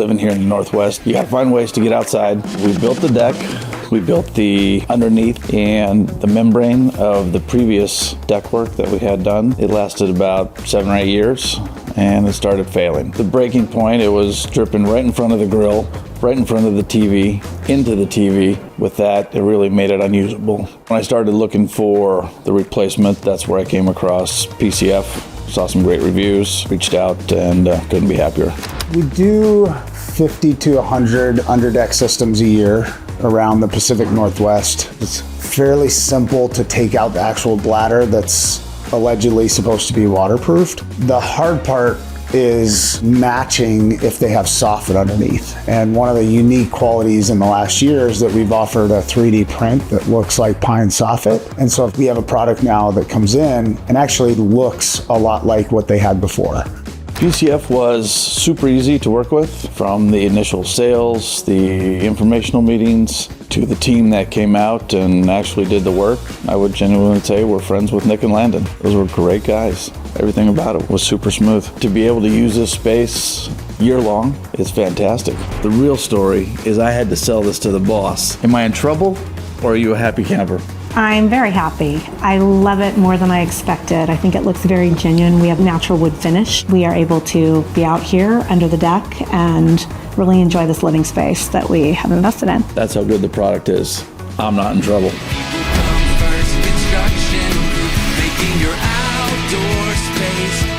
living here in the Northwest, you gotta find ways to get outside. We built the deck. We built the underneath and the membrane of the previous deck work that we had done. It lasted about 7 or 8 years and it started failing. The breaking point, it was dripping right in front of the grill, right in front of the TV, into the TV. With that, it really made it unusable. When I started looking for the replacement, that's where I came across PCF. Saw some great reviews, reached out, and couldn't be happier. We do 50 to 100 underdeck systems a year around the Pacific Northwest. It's fairly simple to take out the actual bladder that's allegedly supposed to be waterproofed. The hard part is matching if they have soffit underneath. And one of the unique qualities in the last year is that we've offered a 3D print that looks like pine soffit. And so if we have a product now that comes in and actually looks a lot like what they had before. PCF was super easy to work with, from the initial sales, the informational meetings, to the team that came out and actually did the work. I would genuinely say we're friends with Nick and Landon. Those were great guys. Everything about it was super smooth. To be able to use this space year-long is fantastic. The real story is I had to sell this to the boss. Am I in trouble, or are you a happy camper? I'm very happy. I love it more than I expected. I think it looks very genuine. We have natural wood finish. We are able to be out here under the deck and really enjoy this living space that we have invested in. That's how good the product is. I'm not in trouble. People come first, construction, making your outdoor space